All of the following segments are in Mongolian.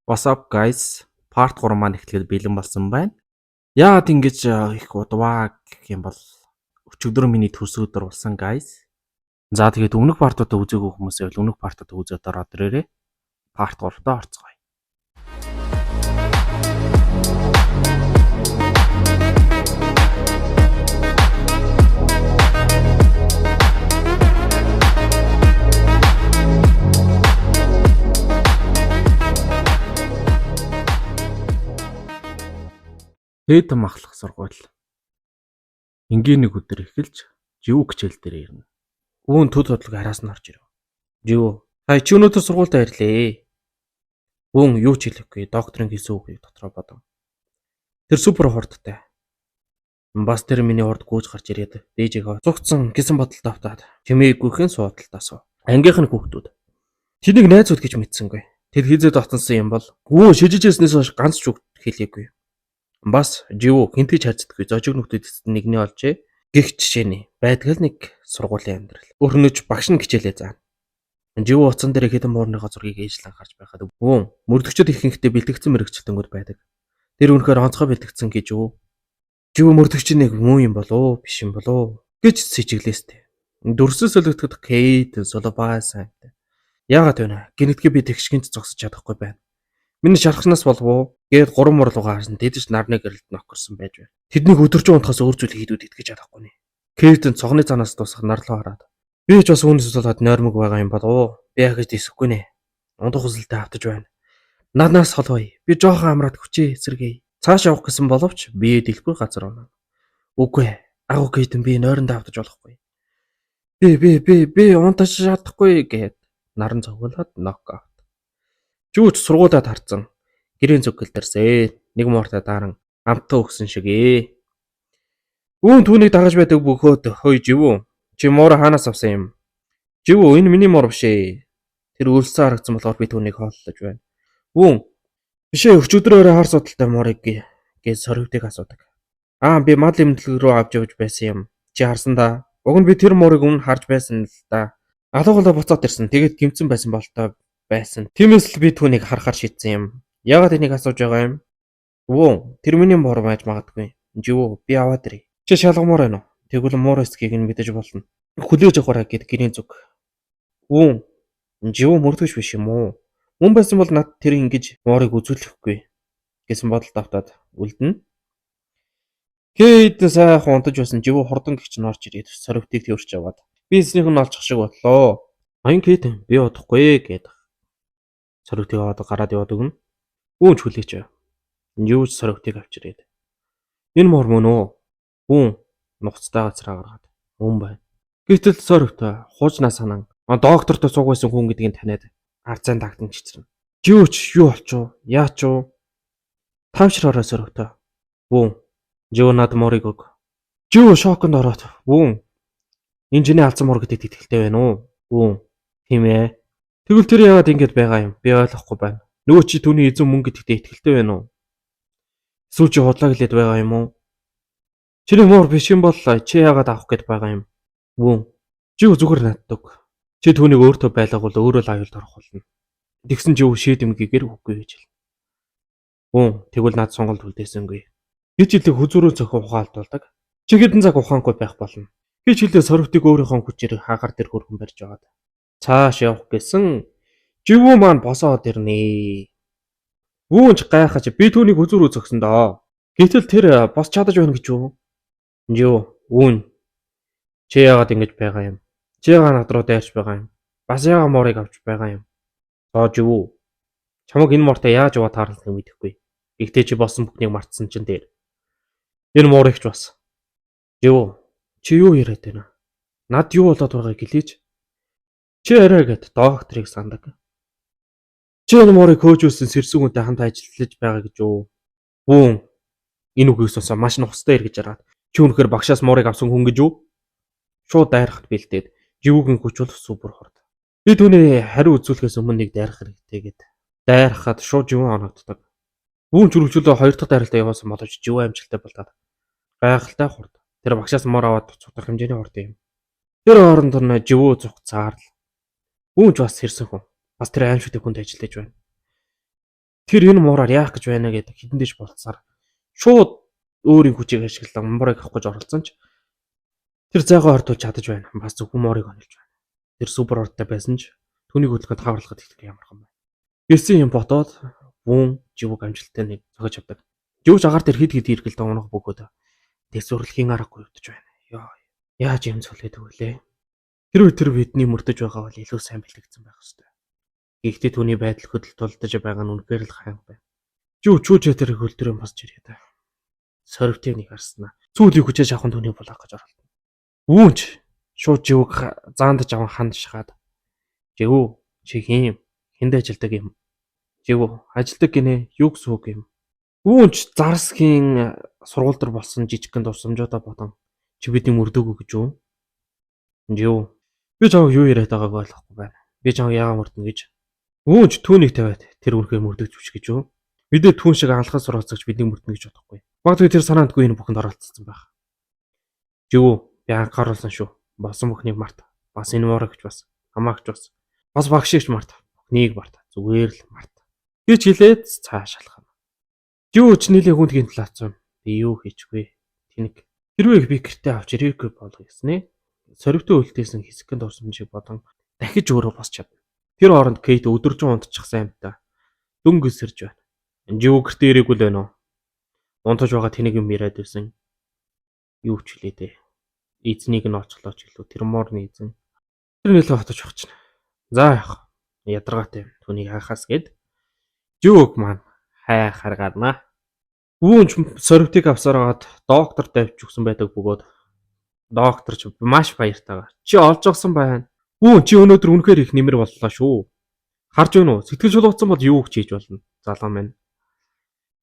What's up guys? Part 3 маань эхлэхэд бэлэн болсон байна. Яагаад ингэж их удваа гэх юм бол өчигдөр миний төс өдөр болсон guys. За тэгээд өмнөх партуудаа үзээгүй хүмүүсээ бол өмнөх партуудаа үзээд ороод ирээрээ. Part 3-тоо орцгоё. Хэд махлах сургууль. Ингийн нэг өдөр эхэлж живүү хичээл дээр ирнэ. Үүн төд бодлого араас нь орж ирв. Живүү. Чи өнөөдөр сургуультай ирлээ. Үүн юу ч хэлэхгүй докторын хэлсэн үгийг дотроо бодов. Тэр супер хурдтай. Бас тэр миний урд гүйж гарч ирээд дээжээгөө цугцсан гисэн бодолтой автаад чимээгүйхэн суудалтаа суу. Ангийнх нь хүүхдүүд. Тэнийг найзууд гэж мэдсэнгүй. Тэд хизээ дотсон юм бол өө шижижээснээс хойш ганц ч үг хэлээгүй. Бас живүү хинтгийч хайцдаггүй зожиг нүхтэд нэгний олжээ. Гэх жишээний байдгал нэг сургуулийн амьдрал. Өрнөж багш нь хичээлээ заана. Живүү утсан дээр хэдэн муурныхоо зургийг ээжлэн харж байхад мөрдөгчөд ихэнхдээ бэлтгэгдсэн мэрэгчлэнгүүд байдаг. Тэр үнэхээр онцгой бэлтгэгдсэн гэж юу? Живүү мөрдөгч нэг муу юм болоо биш юм болоо гэж сэжиглээстэй. Дүрсээс солигдоход Кейт Солобаа сайнтай. Яагаад вэ? Гинэтгэ би тэгшгэнт зогсож чадахгүй байна. Миний шархснаас болов гээд 3 мөр руугаа харсан тэдэж нарны гэрэлд нокорсон байж байна. Тэднийг өдөржин унтахаас өөр зүйл хийдүүд итгэж чадахгүй нэ. Кейтэн цогны цанаас дуусах нарлуу хараад. Би ч бас үүнээс болоод нойрмог байгаа юм болов. Би яг гэж эсэхгүй нэ. Ундах хүсэлтэд автаж байна. Наднаас холбоё. Би жоохон амраад хүчээ эсэргээ. Цааш явах гэсэн боловч би дэлгүй газар оноо. Үгүй. Агуу Кейтэн би нойрондоо автаж болохгүй. Би унтаж чадахгүй гээд наран цогцолоод нокаут. Жүүч сургуулаад харцсан. Гэрийн зүг гэлдэрсээ. Нэг мууртай даран амтаа өгсөн шиг ээ. Үүн түүнийг дагаж байдаг бөхөөд хой живүү. Чи муура хаанаас авсан юм? Живүү энэ миний муур биш ээ. Тэр өлсөн харагдсан болохоор би түүнийг хооллож байна. Үүн бишээ өчигдрөөрөө хар судалтай муурыг гэж сорвтыг асуудаг. Би мал эмнэлэг рүү авч явж байсан юм. Чи харсан да. Уг нь би тэр муурыг өмнө харж байсан л да. Алуугалаа буцаад ирсэн. Тэгээд гимцэн байсан болтой байсан. Тиймээс л би түүнийг харахаар шийдсэн юм. Яагаад энийг асууж байгаа юм? Тэр миний муур байж магадгүй. Живүү би аваад ирье. Чи шалгамаар байна уу? Тэгвэл муур эсхийг нь мэдэж болно. Хүлээж авахараа гэд гэрийн зүг. Живүү мөрдөгч биш юм уу? Мөн байсан бол над тэр ингэж муурыг үзүүлэхгүй гэсэн бодолд автаад үлдэнэ. Кейт сайхан унтаж байсан живүү хурдан гихч нь орж ирээд сорвтыг тэрч аваад. Би эснийх нь олчих шиг боллоо. Аян Кейт би удахгүй гээд сорвтыг аваад гараад яваад өгнө. Үүн ч хүлээч. Юу ч сорвтыг авчирээд. Энэ муур мөн үү? Нуцтай газраа гаргаад. Мөн байна. Гэтэл сорвтой хуужнаа санан доктортой сууг байсан хүн гэдгийг таниад арцаан тагтан чичрэн. Живүүч юу болчихов? Яач юу? Тавшраараа сорвтой. Живүү над муурыг өг. Живүү шоконд ороод. Энэ чиний алдсан муур гэдэгт итгэлтэй байна уу? Тийм ээ. Тэгвэл тэр яагаад ингэж байгаа юм? Би ойлгохгүй байна. Нөгөө чи түүний эзэн мөн гэдэгт итгэлтэй байна уу? Эсвэл чи худлаа гэлээд байгаа юм уу? Чиний муур биш юм бол чи яагаад авах гээд байгаа юм? Живүү зүгээр наддаг. Чи түүнийг өөртөө байлгавал өөрөө л аюулд орох болно. Тэгсэн живүү шийдэмгийгээр үгүй гэж хэлнэ. Тэгвэл над сонголт үлдээсэнгүй. Гэж хэлдэг хүзүүрөө зохион ухаалтуулдаг. Чи хэдэн цаг ухаангүй байх болно. Гэж хэлдэг сорвтыг өөрийнхөө хүчээр хаагаар дээр хөргөн барьж аваад. Цааш явах гэсэн живүү маань босоод ирнэ. Ч гайхаж би түүнийг хүзүүрөө зогсон доо. Гэтэл тэр бос чадаж байна гэж юу? Живүү чи яагаад ингэж байгаа юм? Чи яагаад над руу дайрч байгаа юм? Бас яагаад муурыг авч байгаа юм? Живүү. Чамаг энэ мууртай яаж яваа таарсныг мэдэхгүй. Гэхдээ чи болсон бүхнийг мартсан чинь дээр. Энэ муурыгч бас. Живүү. Чи юу яриад байна? Над юу болоод байгааг хэлээч. Чи арай гэд докторыг сандаг. Чи энэ муурыг хөөжүүлсэн сэрсүүгүнтэй хамт ажиллаж байгаа гэж юу? Энэ үгийг сонсоо маш нухастай эргэж хараад. Чи үнэхээр багшаас муурыг авсан хүн гэж юу? Шууд дайрахад бэлдээд живүүгийн хүч бол супер хурд. Би түүний хариу үзүүлэхээс өмнө нэг дайрах хэрэгтэй гэд. Дайрахад шууд живүү оногддог. Чүрвчлөө 2 дахь дайралтаа явуулсан боловч живүү амжилттай болдог. Гайхалтай хурд. Тэр багшаас муур аваад цуглах хэмжээний хурд юм. Тэр хооронд нь живүү цугцаар л. Ч бас хэрсэн хүн. Бас тэр аимшигтэй хүнд ажиллаж байна. Тэр энэ муураар яах гэж байна гэдэг хидэндэж болцсаар шууд өөрийн хүчийг ашиглан муурыг авах гэж оролцсон ч тэр зайгаа ортуулж чадаж байна. Бас зөвхөн муурыг онилж байна. Тэр супер ордтой байсан ч түүнийг хөдөлгөнд хаварлахад их ямархан байна. Гэсэн юм ботоод вүүн живг амжилттай нэг зогож авдаг. Живж агаар тэр хид иргэлдэн унах бөгөөд тэгсүрлэхийн аргагүй өвдөж байна. Ёо. Яаж юм цолээд өглөө. Тэр бидний мөрдөж байгаа бол илүү сайн бэлтгэгдсэн байх ёстой. Гэхдээ түүний байдал хөдөлт тулдаж байгаа нь үнэхээр л хаан байна. Чүүчээ тэр хөлдрөө босч ирээ та. Сорвтыг нэг харснаа. Цүүлийг хүчээж авах түүний булаах гэж оролдсон. Үүнч шууд живг заандаж аван ханд шахаад. Живүү чи хийм хэнд ажилдаг юм. Живүү ажилдаг гинэ юу гэсэн үг юм. Үүнч Зарсхийн сургууль дээр болсон жижигхэн дурсамжуудаа бодон чи бидний мөрдөөгүй гэж юу? Живүү би чамд юу яриад байгааг ойлгохгүй байна. Би чамд яагаад мөрдөн гэж. Үүнч түүнийг тавиад тэр үнхээр мөрдөгч хүч гэж юу? Мэдээ түүн шиг алхах суралцагч бидний мөрдөн гэж бодохгүй. Магадгүй тэр санаандгүй энэ бүхэнд оролцсон байх. Живүү би анхааруулсан шүү. Босон бүхнийг март. Бас энэ муурагч бас хамаагч бас багшигч март. Бүхнийг март. Зүгээр л март. гэж хэлээд цааш алхав. Юу ч нийлээ хүндгийн талаацсан. Би юу хийчихвэ? Тэнэг. Хэрвээ би гэртээ авч ирээгүй болох гэснээ. Сорвтын үлдээсэн хэсэгэн дурсамжийг бодон дахиж өөрөө босч чадна. Тэр хооронд Кейт өдөржин унтчихсан юмтай дөнгөс сэрж байна. Живүү гэртээ ирээгүй л байна уу? Унтаж байгаа тэнэг юм яриад байсан. Юу ч хэлээ дээ. Эзнийг нь оцглооч илүү тэр моорны эзэн. Тэр нэлээд хотож өгчнэ. За яах. Ядаргаатай түүнийг хаахаас гээд Живүүг маань хайхаар гарнаа. Үүнч сорвтыг авсараад доктор тавьж өгсөн байдаг бөгөөд доктор ч маш баяртайгаар чи олж авсан байна. Чи өнөөдөр үнэхээр их нэмэр боллоо шүү. Харж байна уу? Сэтгэл шулууцсан бол юу ч хийж болно. Залуу маань.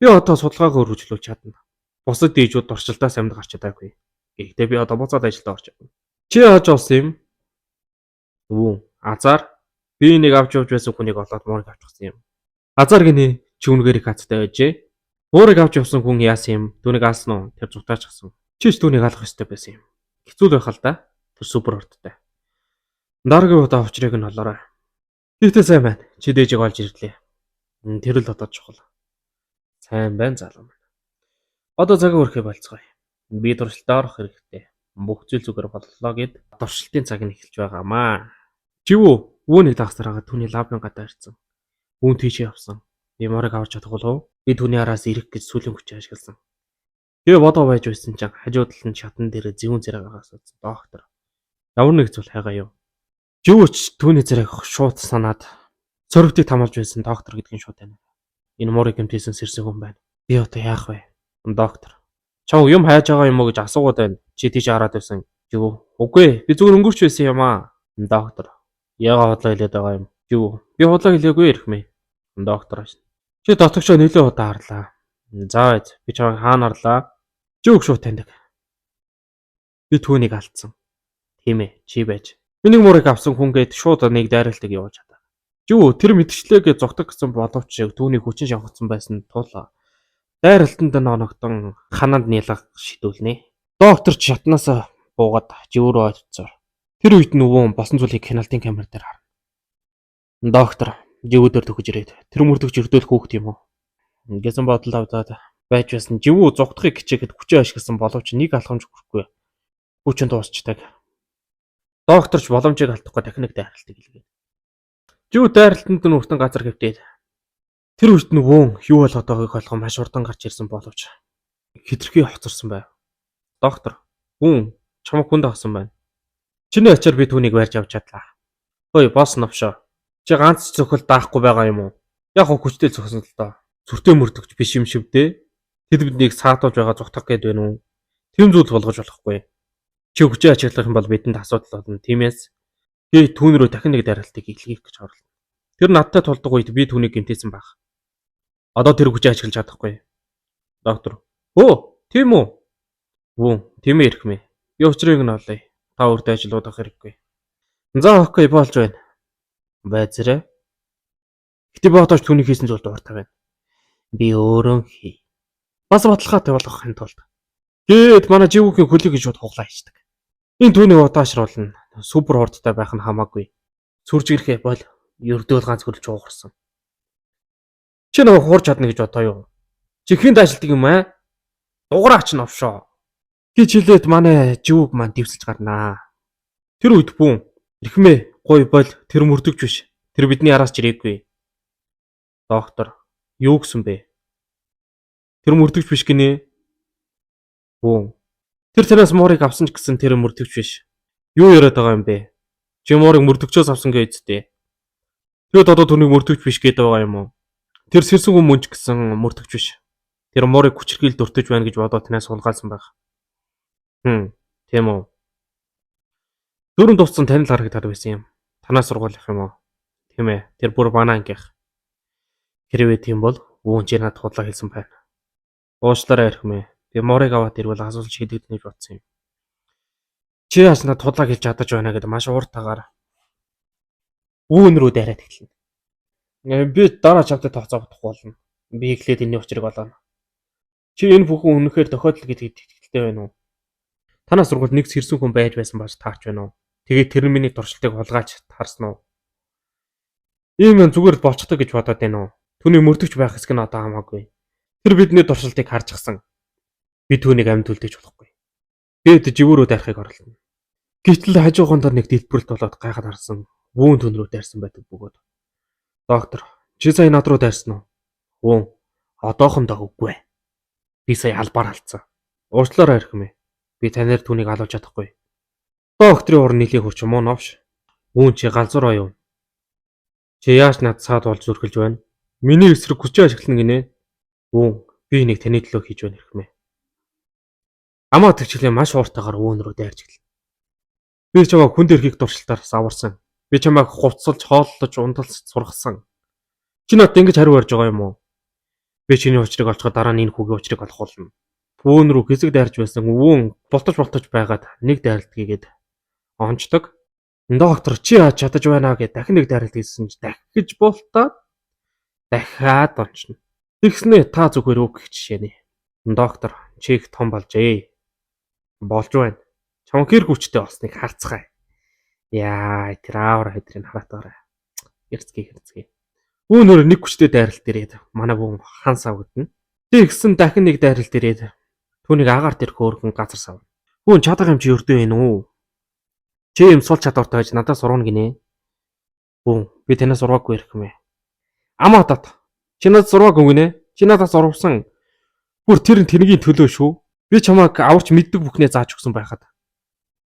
Би одоо судалгаагаа өргөжлүүлж чадна. Бусад дийжүүд орчлтаас амьд гарч чадаагүй. Гэхдээ би одоо буцаад ажилдаа орж явна. Чи олж авсан юм. Азар би нэг авч явж байсан хүнийг олоод муурыг авчихсан юм. Азар гинэ чи үнэхээр их хацтай байжээ. Муурыг авч явсан хүн яасан юм? Түүнийг алсан уу? Тэр зутаач гсэн. Чи ч түүнийг алах ёстой байсан юм. Хэцүү байх л да. Тэр супер хорттой. Дараагийн удаа авчрыг нь олоорой. Тэгтээ сайн байна. Чи дээжийг олж ирлээ. Тэр л одоо чухал. Сайн байна залуу маань. Одоо цагаа өрхөө болцгоё. Би туршилтаа орох хэрэгтэй. Бүх зүйл зүгээр боллоо гэд туршилтын цаг нь эхэлж байгаамаа. Живүү үүнийг дагсараад түүний лабын гадаа ирсэн. Үүн тийшээ явсан. Би морыг авч чадах болов? Би түүний араас ирэх гэж сүлийн хүч ашигласан. Тэгээ бодоо байж байсан чинь хажууд талын шатан дээр зэвүүн зэрэг агаас үзсэн доктор. Ямар нэг зүйл хайгаа юу? Живүүч түүний зэрэг шууд санаад сорвтыг тамалж байсан доктор гэдгийг шууд таних. Энэ морыг гэмтээсэн сэрсэн хүн байна. Би одоо яах вэ? Доктор. Чам юм хайж байгаа юм уу гэж асуугаад байна. Чи тийш хараад байсан. Живүү. Үгүй би зүгээр өнгөрч байсан юм аа. Доктор. Яагаад хотлоо хэлээд байгаа юм? Живүү. Би хотлоо хэлээгүй ирхмээ. Доктор. Чи дотогшоо нөлөө удаа харлаа. За байз. Би чамайг хаана харлаа? Живүүг шууд таньдаг. Би түүнийг алдсан. Тийм ээ. Чи байж. Миний муурыг авсан хүнгээд шууд нэг дайралтыг явуулж чадаа. Живүү тэр мэдчлээгээ зогтог гэсэн боловч түүнийг хүчин шавхацсан байсан тул дайралтанд нь оногдсон хананд нийлах шийдүүлнэ. Доктор ч шатнаас буугаад живүү рүү ойрцоор. Тэр үед нөгөө босон зүйлийг хяналтын камер дээр харна. Доктор живүү дээр төгөж ирээд тэр мөрдөгч өрдөөлөх хүүхд юм уу? Гэсэн бодол авдаад байж байсан. Живүү зогтохыг хичээхэд хүчээ ашигласан боловч нэг алхамж хүрхгүй. Хүчин дуусчдаг. Докторч боломжийг алдахгүй дахин нэг дайралтыг илгээв. Живүү дайралтанд нь өртөн газар хэвтээд тэр үед нөгөө юу болгоод байгааг ойлгох маш урдан гарч ирсэн боловч хитрхи хоцорсон байв. Доктор, чамд хүнд авсан байна. Чиний ачаар би түүнийг барьж авч чадлаа. Хөөе, босс новшоо. Чи ганц зөвхөл даахгүй байгаа юм уу? Яг хүчтэй зогсон л доо. Зүртэй мөрдөгч биш юм шивдээ. Тэд биднийг саатуулж байгаа зүгтах гээд байна уу? Тэм зүйл болгож болохгүй. Чи хүчээ ачаалах юм бол бидэнд асуудал болно. Тиймээс би түүн рүү дахин нэг даралтыг илгээх гэж орлоо. Тэр надтай тулдаг үед би түүнийг гэмтээсэн баг. Одоо тэр хүчээ ашиглаж чадахгүй. Доктор. Тийм үү? Тийм ирхмээ. Би учрыг нь олъё. Та өөртөө ажиллаудах хэрэггүй. За окей болж байна. Байцраа. Гэтэ би одооч түүний хийсэн зүйлд дуртай байна. Би өөрөө хий. Бас баталгаатай болгохын тулд. Гээд манай живүүгийн хөлийг шууд хуглаа хийдэг. Энэ түүний удаашруулна. Супер хурдтай байх нь хамаагүй. Сүрж ирэхээ бол ердөөл ганц хөлж уугарсан. Чи нөгөө хуурч чадна гэж бодоо юу? Чи хэнд ажилтдаг юм аа? Дугаараач нь овшоо. Гэж хэлээд манай живүүг маань дэвсэлж гарнаа. Тэр үед бүүн эрхмээ гой бол тэр мөрдөгч биш. Тэр бидний араас жирээгүй. Доктор юу гэсэн бэ? Тэр мөрдөгч биш гинэ. Бүүн. Тэр танаас муурыг авсан ч гэсэн тэр мөрдөгч биш. Юу яриад байгаа юм бэ? Чи муурыг мөрдөгчөөс авсан гэж үздэй. Тэгэд одоо түүнийг мөрдөгч биш гэдэг байгаа юм уу? Тэр сэрсэн хүн мөнч гэсэн мөрдөгч биш. Тэр муурыг хүчрхийл дуртаж байна гэж бодоод танаас сулгаалсан байх. Тийм үү. Дөрөв дууссан танил харагдаад байсан юм. Танаас сургуулах юм уу? Тийм ээ. Тэр бүр банаа ангих. Хэрвээ тийм бол бүүн чи надад худлаа хэлсэн байна. Уучлаарай эрхмээ. Би муурыг аваад ирвэл асуулт шийдэгдэнэ гэж бодсон юм. Чи яаж надад худлаа хэлж чадаж байна гэдэг маш ууртаагаар үүн рүү дайраад эхэлнэ. Би дараа чамтай тооцоогдох болно. Би эхлээд энэний учрыг олоно. Чи энэ бүхэн үнэхээр тохиолдол гэдэгт итгэлтэй байна уу? Танаас сургууль нэг сэрсэн хүн байж байсан бач таарч байна уу? Тэгээд тэр миний туршилтыг хулгайч таарсан уу? Ийм юм зүгээр болчихдог гэж бодоод байна уу? Түүний мөрдөгч байх хэсэг нь одоо хамаагүй. Тэр бидний туршилтыг харж гасан. Би түүнийг амьд үлдээж болохгүй. Бид живүүрөө дайрахыг оролдоно. Гэтэл хажуугандаа нэг дэлбэрэлт болоод гайхаад харсан. Вүүн түн рүү дайрсан байдаг бөгөөд. Доктор, чи сая над руу дайрсан уу? Вүүн, одоохондоо үгүй. Би сая албаар алдсан. Уучлаарай эрхмээ. Би танаар түүнийг алуулж чадахгүй. Докторийн уран нэлийн хүч муу новш. Вүүн чи галзуур оюу. Чи яаж над саад болж зүрхэлж байна? Миний эсрэг хүчээ ашиглана гинэ. Вүүн, би нэг таны төлөө хийж байна эрхмээ. Амаа төвчлээ маш ууртаагаар вүүн рүү дайрч гэлээ. Би чамайг хүнд эрхийг туршилтаар аварсан. Би чамайг хувцалж, хооллож, ундалж сургасан. Чи надад ингэж хариу барьж байгаа юм уу? Би чиний учрыг олцоход дараа нь энэ хүүгийн учрыг олох болно. Вүүн рүү хэсэг дайрч байсан вүүн болтож байгаад нэг дайралтгийгээд онцдог. Доктор чи яаж чадаж байна гэд дахин нэг дайралт хийсэн ч дахиж болтоод дахиад онцно. Тэгснээ та зүгээр үг гэх жишээ нэ. Доктор чи их том болжээ. Болж байна. Чам гэр хүчтэй болсныг харцгаая. Яа, тэр аавар хэдрийг хараатаарай. Хэрцгий. Үүнөр нэг хүчтэй дайралт ирээд манай бүхэн хан савгдана. Тэгсэн дахин нэг дайралт ирээд түүнийг агаар тэр хөөргөн газар сав. Хүүн чадах юм чи өрдөө байна уу? Чи юм сул чадвартай байж надад сурна гинэ. Бүүн, би танаас сургаагүй эрхмээ. Амаа тат. Чи надад сургаагүй гинэ. Чи надад сурвсан. Бүр тэр тэрний төлөө шүү. Би чамайг аварч мэддэг бүхнээ зааж өгсөн байхад.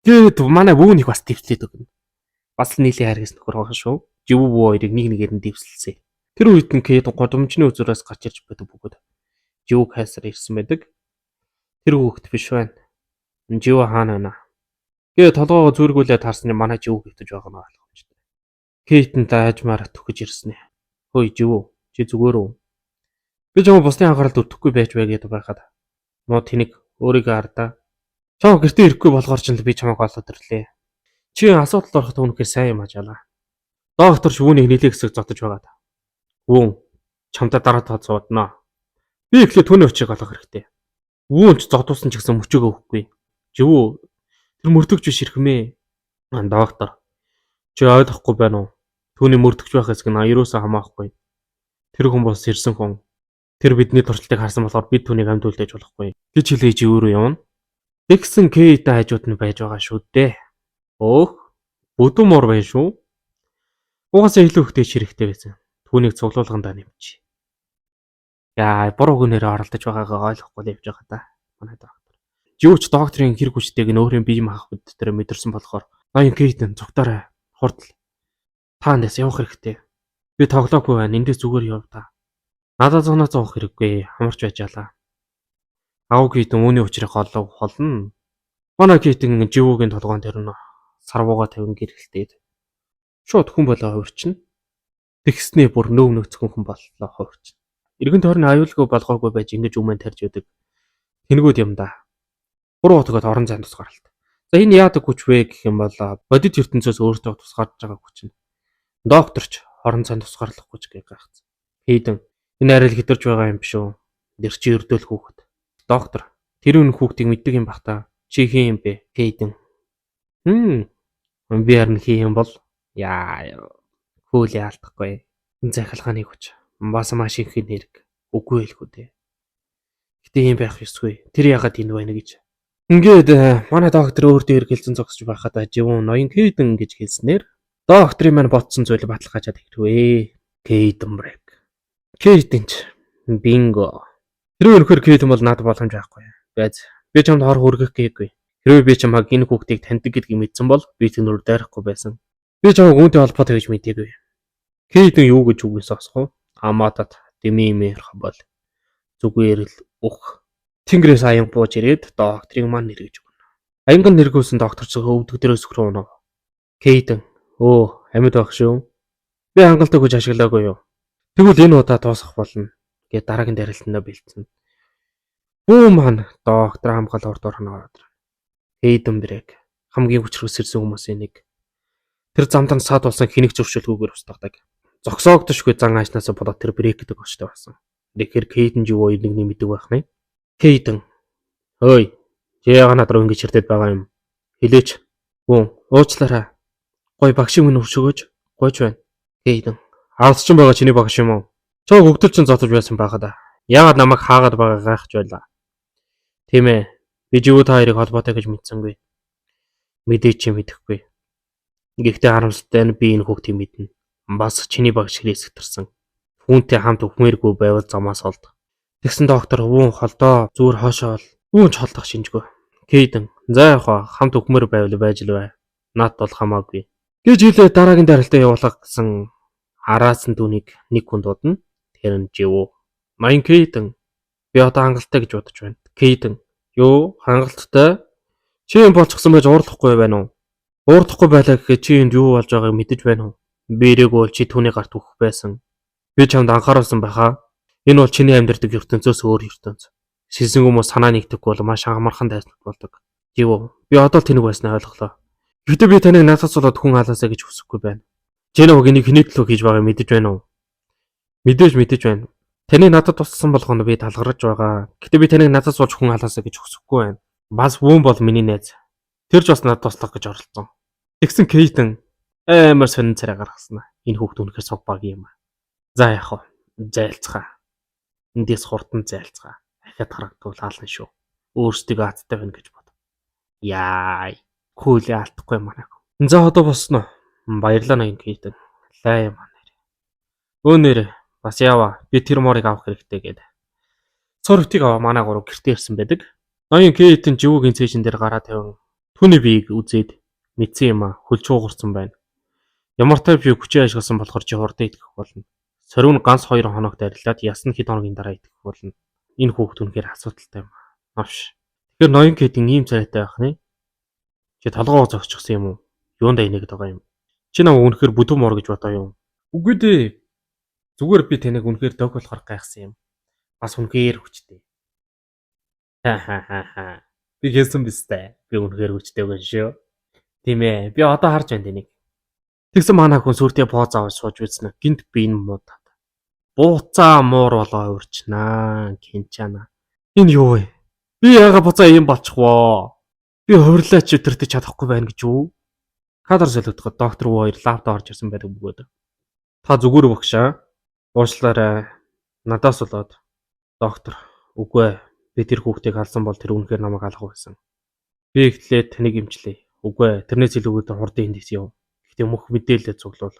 Гээд манай бүүн их бас дэвслээд өгнө. Бас нийлээ харгас нөхөр байгаа шүү. Живүү бүү хоёрыг нэг нэгээр нь дэвсэлсэн. Тэр үед нь гээд годомжны үзүүрээс гарч ирж байдаг бөгөөд живүү хайсаар ирсэн байдаг. Тэр хүүхэд биш байна. Живүү хаана байна? Гээ толгоогоо зүргүүлээд харсны манай живүү хэвтэж байгаа нь ойлгомжтой. Кейтэн даажмаар төхөж ирсэн. Хөөе живүү, чи зүгээр үү? Би чамд бусны анхаарал өртөхгүй байж байгаад байхад. Муу тэнийг өөрийгөө хардаа. Чам гэртээ ирэхгүй болохоор ч би чамайг олоод ирлээ. Чи асуудалд ороход үнэхээр сайн юм ажаалаа. Доктор шүүнийг нийлээ хэсэг зодож байгаад. Вүүн, чамдаа дараа тооцоодноо. Би эхлээд түүний учрыг олох хэрэгтэй. Вүүн ч зодуулсан ч гэсэн мөчөөгөө өгөхгүй. Живүү, тэр мөрдөгч биш эрхмээ. Доктор, чи ойлгохгүй байна уу? Түүний мөрдөгч байх хэсэг нь аюулсаа хамаахгүй. Тэр хүн бол сэрсэн хүн. Тэр бидний туршилтыг харсан болохоор бид түүнийг амьд үлдээж болохгүй. Гэж хэлээж өөрөө явна. Тэгсэн Кейтэй хажууд нь байж байгаа шүү дээ. Өөх, бүдүүн мор байна шүү. Угаасаа илүү ихтэй хэрэгтэй байсан. Түүнийг цуглуулгандаа нэмчи. Яа, буруу гүнээр оролдож байгаагаа ойлгохгүй л явж байгаа да. Манай доктор. Живч докторын хэрэг хүчтэйг нь өөрийн бие махбод дээр мэдэрсэн болохоор ноён Кейтэн цугтаарай. Хурдл. Таандас явах хэрэгтэй. Би тоглоогүй байна. Эндээс зүгээр яв та. Надад зунаа зоох хэрэггүй. Хамарч байжаалаа. Аав Кейтэн үүний учрыг холно. Манай Кейтэн живүүгийн толгоон дээр нь сарвууга тавин гэрэлтээд шууд хүн болоо хувирчна. Тэгснээ бүр нөөв нөөцгөн хүн боллоо хувирчна. Иргэн тойрны аюулгүй болгоогүй байж ингэж өмнө тарж өдөг. Тэнгүүд юм да. Буруу утгаад орон зайд тусгаарлалт. За энэ яадаг хүч вэ гэх юм бол бодит ертөнцөөс өөртөө тусгаарч байгаа хүч нь. Докторч орон зайд тусгаарлах хүч гэж гайхацсан. Кейтэн энэ арай л хитэрж байгаа юм биш үү? Нэр чи өрдөөл хүүхэд. Доктор тэр үнэ хүүхдийг мэддэг юм бах та. Чи хин юм бэ? Кейтэн. Би харин хин юм бол яа хөөл яалтахгүй. Энэ захилгааны хүч Бас маш их нэрэг. Үгүй хэлэхгүй дээ. Гэтэ юм байх ёсгүй. Тэр ягаад энд байна гэж. Ингээд манай доктор өөртөө эргэлзэн зогсож байхад живүүн ноён Кейден гэж хэлснээр докторын маань ботсон зүйл батлах гачаад ирвэ. Кейден брейк. Кейден ч бинго. Хэрвээ өнөхөр Кейден бол надад боломж байхгүй. Байз. Би чамд хор хүргэх гээгүй. Хэрвээ би чамайг энэ хүүхдийг таньдаг гэдгийг мэдсэн бол би тэнүр дайрахгүй байсан. Би чамайг үүнтэй холбоотой гэж мэдээгүй. Кейден юу гэж үгээс асах вэ? Аматад дэмимэр хабал. Зүгээр л ух. Тэнгэрээс аян бууж ирээд докторыг маань нэргэж өгнө. Аянган нэргүүлсэн доктор ч өвдөг дээрээс хөрөөнө. Кейден, амьд байх шүү. Би хангалттай хүч ашиглаагүй юу? Тэгвэл энэ удаа дуусгах болно гэд дараагийн дарилтандаа бэлдсэн. Бүү маань доктор хамгаал урд орно ороод. Кейден брейк хамгийн хүчрхс ирсэн хүмүүсийн нэг. Тэр замдаа саад болсон хэнийг зуршилгүйгээр устгадаг. Зогсоогдошгүй зан ажнаасаа болоод тэр брейкдэг очтой болсон. Тэгэхээр Кейден юу вэ нэгний мэддэг байх нэ? Кейден. Ой, чи яагаад над руу ингэж ирдээд байгаа юм? Хэлээч. Уучлаарай. Гой багш минь өршөөгөөж гойж байна. Кейден. Ардч байгаа чиний багш юм уу? Чог өгдөл чин зотож байсан байхад. Яагаад намайг хаагаад байгаа гайхаж байлаа. Тийм ээ. Би живүү та хоёрыг холбоотой гэж мэдсэнгүй. Мэдээч чи мэдэхгүй. Гэхдээ харамсалтай нь би энэ хүүхдийг мэднэ. Бас чиний багш хэрэг сэтэрсэн. Хүүнтэй хамт өхмээргүй байвал замаас олд. Тэгсэн доктор холдоо зүгээр хоошоо ч холдох шинжгүй. Кейден. За яах вэ? Хамт өхмөр байвал байж л бай. Наад бол хамаагүй. Гэж хэлээ дараагийн дарилтаа явуулах гэсэн араасан түүнийг нэг хүн дуудана. Тэр нь живүү. Ноён Кейден. Би одоо хангалттай гэж бодож байна. Кейден. Юу? Хангалттай? Чи юм болчихсон байж уурлахгүй байна уу? Уурлахгүй байлаа гэхэд чи энд юу болж байгааг мэдэж байна уу? Би ирээгүй бол чи түүний гарт өгөх байсан. Би чамд анхааруулсан байхаа. Энэ бол чиний амьдардаг ертөнцөөс өөр ертөнц. Шилсэн хүмүүс санаа нэгдэхгүй бол маш амархан дайснууд болдог. Живүү. Би одоо л тэнэг байснаа ойлголоо. Гэхдээ би таныг надаас болоод хүн халаасаа гэж хүсэхгүй байна. Чи нэг энийг хэний төлөө хийж байгааг мэдэж байна уу? Мэдээж байна. Таны надад туссан болгоно би талгарч байгаа. Гэтэ би таныг надаас болж хүн халаасаа гэж хүсэхгүй байна. Бас вүүн бол миний найз. Тэр ч бас надад туслах гэж оролцсон. Тэгсэн Кейден амар сонин царай гаргасан. Энэ хүүхд үнэхээр сог баг юм аа. За яах вэ? Зайлцгаа. Эндээс хурдан зайлцгаа. Ахиад харагдвал хаална шүү. Өөрсдөө азтай байна гэж бод. Яай. Күүлээ алдахгүй манайг. За одоо босноо. Баярлалаа ноён Кейден. Лай юм аа. Өнөр бас яваа. Би тэр морыг авах хэрэгтэй гэдэг. Цорвтыг аваа манай гурав гэртээ ирсэн байдаг. Ноён Кейден живүүгийн цээжин дээр гараа тавин түүний биеийг үзээд мэдсэн юм аа. Хөлж уугарсан байна. Ямар тай би хүчээ ашигласан болохоор чи хурдан итгэх болно. Сорив нь ганц 2 хоногт арилаад ясна хэд хоногийн дараа итгэх болно. Энэ хүүхд үнэхээр асуудалтай юм аа. Навш. Тэгэхээр ноён Кейден ийм царайтай байх нэ. Чи толгоо зогсчихсан юм уу? Юундаа инегээд байгаа юм? Чи намайг үнэхээр бүдүүн мор гэж бодоо юм. Үгүй дээ. Зүгээр би таныг үнэхээр дог болохоор гайхсан юм. Бас үнэхээр хүчтэй. Ха. Би хэлсэн бистэй. Би үнэхээр хүчтэй гэн шүү. Тийм ээ. Би одоо харж байна тэнийг. Тэгсэн манай хүн сүртэй поз аваад сууж үзсэн. Гинт би энэ муудаад. Бууцаа муур болоо урьчнаа. Кинчана. Энэ юу вэ? Би яага буцаа юм болчихвоо. Би хувирлаач өдөртөж чадахгүй байна гэж үү? Кадр солигдоход доктор уу хоёр лавтаа орж ирсэн байдаг бөгөөд. Та зүгээр багшаа. Уучлаарай. Надаас болоод. Доктор. Үгүй ээ. Би тэр хүүхдийг халсан бол тэр үнэхээр намайг алах байсан. Би ихтлээ таныг имжлээ. Үгүй ээ. Тэрнээс илүүгээр хурдан эндээс яв. Гэхдээ мөх мэдээлэлд цуглуул.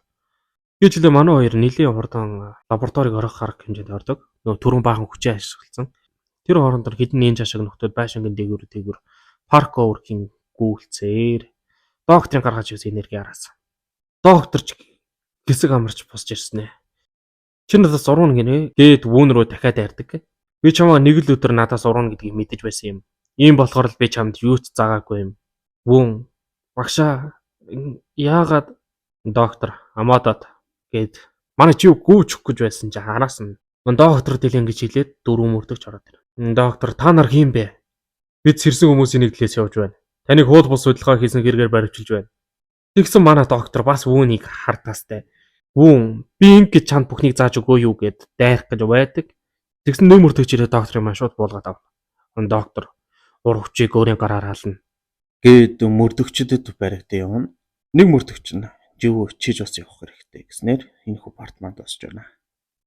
Гэж л манай хоёр нэлийн хурдан лабораториг орох арга хэмжээнд ордог. Нөгөө түрүүн баахан хүчээ ашигласан. Тэр хоорондор хідэн нэн жашиг нөхдөл байшингийн дээгүүр парк өөрхийн гүйлцээр докторын гаргаж ирсэн энерги араас. Докторч хэсэг амарч босч ирсэн ээ. Чи надаас урууна гинэ гээд вүүн рүү дахиад ярьдаг. Би чамаа нэг л өдөр надаас урууна гэдгийг мэдэж байсан юм. Ийм болохоор л би чамд юу ч заагаагүй юм. Вүүн багшаа яагаад доктор амаадад гээд манай чи гүүч гэж байсан чи хараас нь доктор дэлэн гэж хэлээд дөрөв мөрдөгч ороод ирв. Доктор та нар хийм бэ? Бид сэрсэн хүмүүсийн нэг төлөөс явж байна. Таныг хууль бус судалгаа хийсэн хэрэгээр баривчилж байна. Тэгсэн манай доктор бас вүүнийг хартаастай. Вүүн би ингэж чанд бүхнийг зааж өгөө юу гэд дайрах гэж байдаг. Тэгсэн нэг мөрдөгч ирээ докторын маань шууд буулгаад авна. Доктор ур хүчийг өөрийн гараар хаална. Гээд мөрдөгчдөд баригдаа явна. Нэг мөрдөгч нь живүү чиж бас явах хэрэгтэй гэснээр энэ хүү апартманд босч байна.